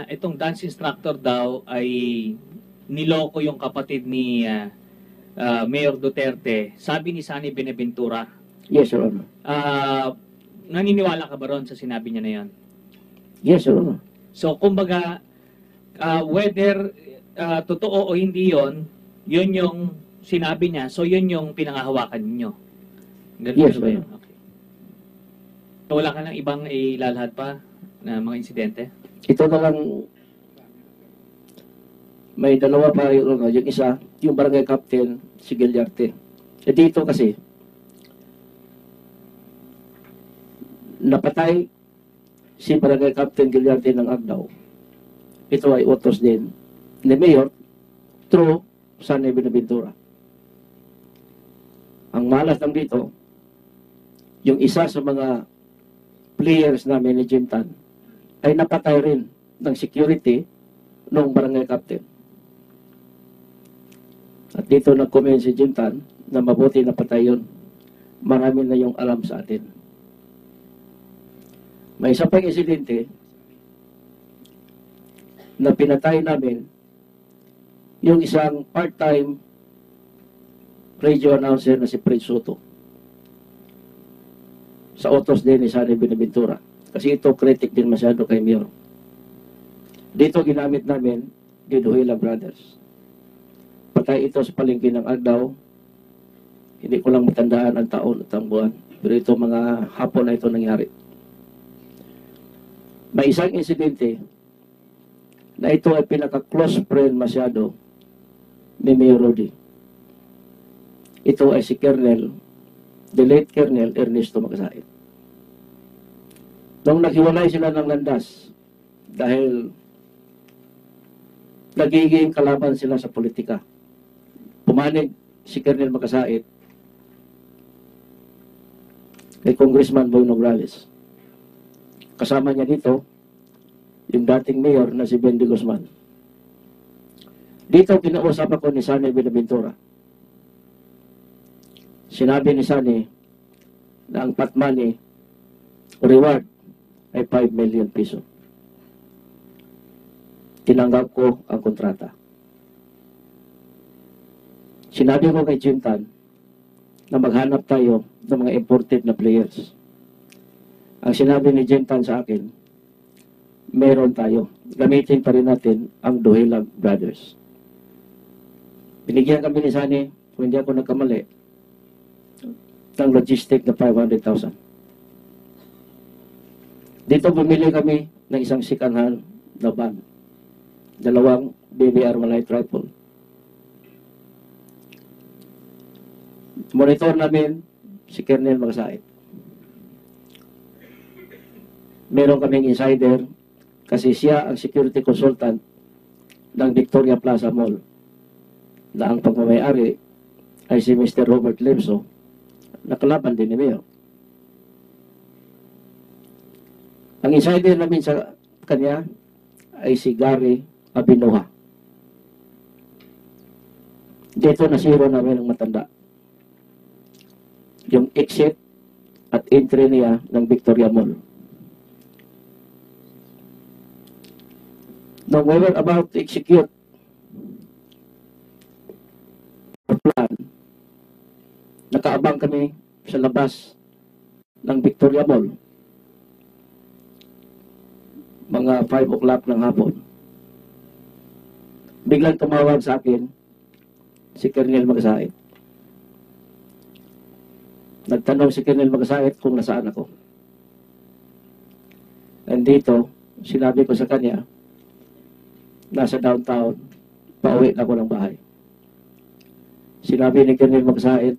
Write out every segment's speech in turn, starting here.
itong dance instructor daw ay niloko yung kapatid ni Mayor Duterte. Sabi ni Sani Benaventura. Yes, Your Honor. Naniniwala ka ba ron sa sinabi niya na yon? Yes, Your Honor. So, kumbaga, whether totoo o hindi yon, yun yung sinabi niya. So, yun yung pinangahawakan ninyo. Ganun Yes, ba Your yun? Okay. So, wala ka ng ibang ilalahad pa na mga insidente? Ito na lang, may dalawa pa, Your Honor. Yung isa, yung barangay captain, si Gilyarte. Dito kasi, napatay si barangay captain Gilyarte ng Agdao. Ito ay utos din ni Mayor through Sani Benaventura. Ang malas lang dito, yung isa sa mga players namin ni Jim Tan ay napatay rin ng security noong barangay captain. At dito nag-comment si Jim Tan na mabuti napatay yun. Marami na yung alam sa atin. May isa pang insidente na pinatay namin yung isang part-time radio announcer na si Fred Soto sa utos din ni Sani Benaventura. Kasi ito critic din masyado kay Mayor. Dito ginamit namin Giduhila Brothers. Patay ito sa palengke ng Agdao. Hindi ko lang matandaan ang taon at ang buwan. Pero ito mga hapon na ito nangyari. May isang insidente na ito ay pinaka-close friend masyado ni Mayor Rudy. Ito ay si Colonel, the late Colonel Ernesto Magsaid. Nung naghiwalay sila ng landas dahil nagiging kalaban sila sa politika, pumanig si Colonel Magsaid kay Congressman Boy Nograles. Kasama niya dito yung dating mayor na si Bendy Guzman. Dito kinausap ako ni Sani Benaventura. Sinabi ni Sani na ang pot money o reward ay 5 million peso. Tinanggap ko ang kontrata. Sinabi ko kay Jim Tan na maghanap tayo ng mga imported na players. Ang sinabi ni Jim Tan sa akin, meron tayo. Gamitin pa rin natin ang Duhilag Brothers. Binigyan kami ni Sani, kung hindi ako nagkamali, ng logistic na 500,000. Dito bumili kami ng isang second hand na van. 2 BBR Malay Rifle. Monitor namin si Colonel Magsaid. Meron kaming insider kasi siya ang security consultant ng Victoria Plaza Mall na ang pagmamayari ay si Mr. Robert Lemso, nakalaban din ni Mayor. Ang insider namin sa kanya ay si Gary Abinoha. Dito nasiro namin ang matanda. Yung exit at entry niya ng Victoria Mall. Now, we were about to execute the plan. Nakaabang kami sa labas ng Victoria Mall. Mga 5 o'clock ng hapon. Biglang tumawag sa akin si Colonel Magsaid. Nagtanong si Colonel Magsaid kung nasaan ako. And dito, sinabi ko sa kanya, nasa downtown, pauwi na ako ng bahay. Sinabi ni Colonel Magsaid,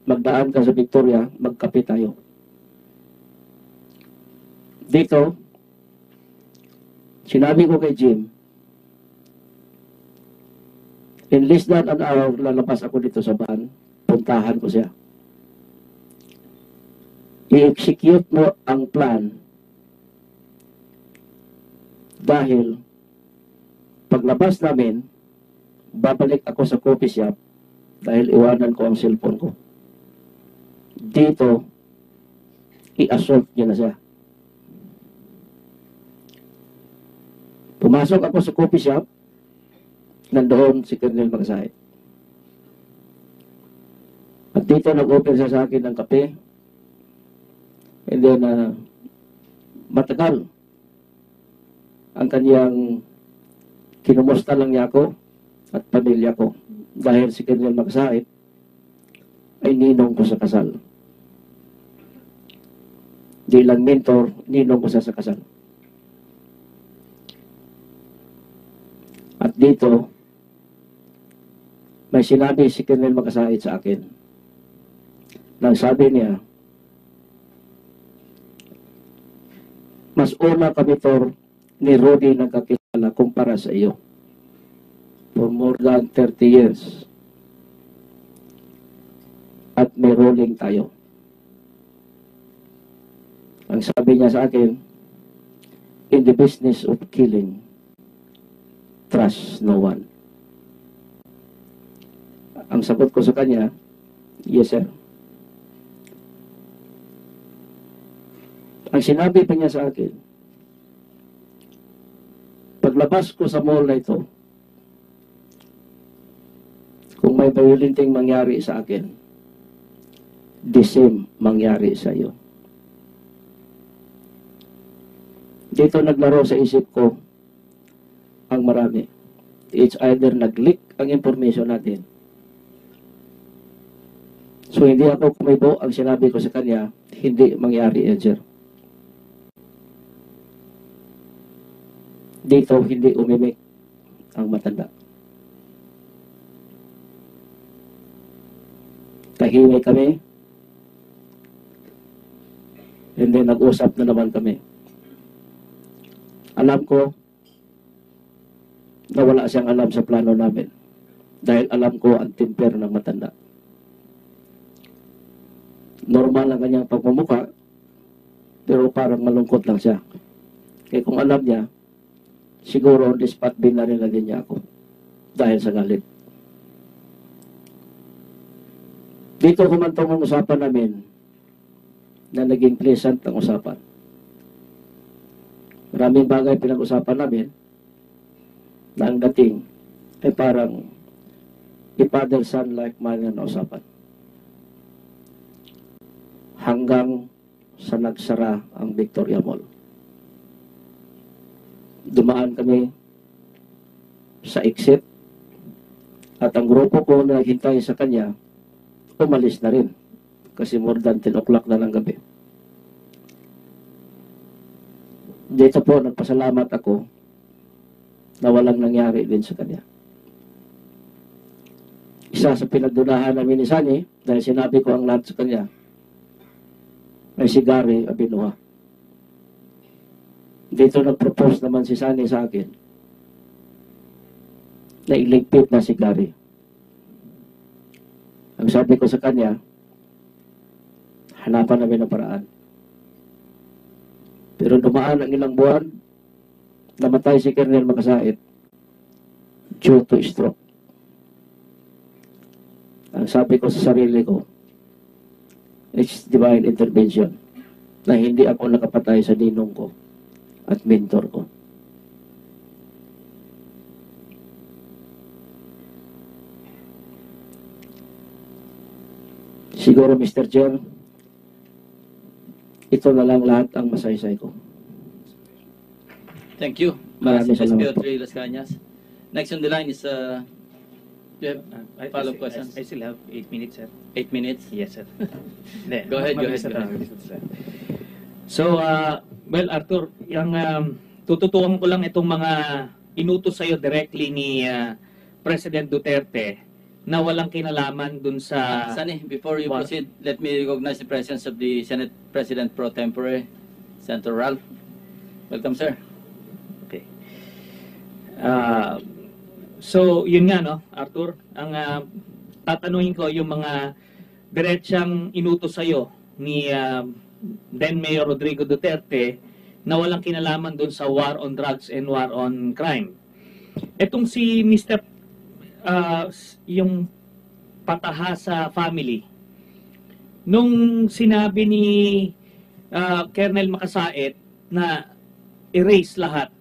magdaan ka sa Victoria, magkape tayo. Dito, sinabi ko kay Jim, in less than an hour, lalabas ako dito sa van, puntahan ko siya. I-execute mo ang plan dahil paglabas namin, babalik ako sa coffee shop dahil iwanan ko ang cellphone ko. Dito, i-assault niya na siya. Pumasok ako sa coffee shop, nandoon si Colonel Magsaid. At dito nag-offer siya sa akin ng kape. And then, matagal ang kanyang kinumusta lang niya ako at pamilya ko. Dahil si Colonel Magsaid ay ninong ko sa kasal. Di lang mentor, ninong ko sa kasal. At dito, may sinabi si Colonel Magsaid sa akin. Nang sabi niya, mas una kami ni Rudy nagkakilala kumpara sa iyo. For more than 30 years. At may rolling tayo. Ang sabi niya sa akin, in the business of killing, trust no one. Ang sagot ko sa kanya, yes sir. Ang sinabi pa niya sa akin, paglabas ko sa mall na ito, kung may violenting mangyari sa akin, the same mangyari sa iyo. Dito naglaro sa isip ko ang marami. It's either nag-leak ang information natin. So hindi ako kumibo, ang sinabi ko sa kanya, hindi mangyari yan, sir. Dito hindi umimik ang matanda. Tahimik kami. And then nag-usap na naman kami. Alam ko na wala siyang alam sa plano namin. Dahil alam ko ang temper ng matanda. Normal ang kanyang pagmumukha, pero parang malungkot lang siya. Kaya kung alam niya, siguro on the spot binaril na din niya ako. Dahil sa galit. Dito kumantong ang usapan namin na naging pleasant ang usapan. Maraming bagay pinag-usapan namin na ang dating ay parang father-son like manner na usapan. Hanggang sa nagsara ang Victoria Mall. Dumaan kami sa exit at ang grupo ko na naghintay sa kanya umalis na rin kasi more than 10 o'clock na ng gabi. Dito po nagpasalamat ako na walang nangyari din sa kanya. Isa sa pinagdudahan namin ni Sunny dahil sinabi ko ang lahat sa kanya ay si Gary Abinuha. Dito nag-propose naman si Sunny sa akin na iligpit na si Gary. Ang sabi ko sa kanya, hanapan namin ang paraan. Pero dumaan ang ilang buwan, namatay si Colonel Magsaid due to stroke. Ang sabi ko sa sarili ko, it's divine intervention na hindi ako nakapatay sa ninong ko at mentor ko. Siguro, Mr. Chair, ito na lang lahat ang masaysay ko. Thank you. Maraming salamat po. SPO3 Las Cañas. Next on the line is follow-up questions. I still have 8 minutes, sir. 8 minutes. Yes, sir. Go ahead, Mabilis go ahead. na. So, well, Arthur, yung tututukan ko lang itong mga inutos sa'yo directly ni President Duterte na walang kinalaman dun sa... Sunny, before you What? proceed, let me recognize the presence of the Senate President Pro Tempore, Senator Ralph. Welcome, sir. Okay. So, yun nga, no, Arthur, ang tatanungin ko yung mga diretsang inutos sa'yo ni then Mayor Rodrigo Duterte na walang kinalaman dun sa war on drugs and war on crime. Etong si Mr. Yung pataha sa family, nung sinabi ni Colonel Magsaid na erase lahat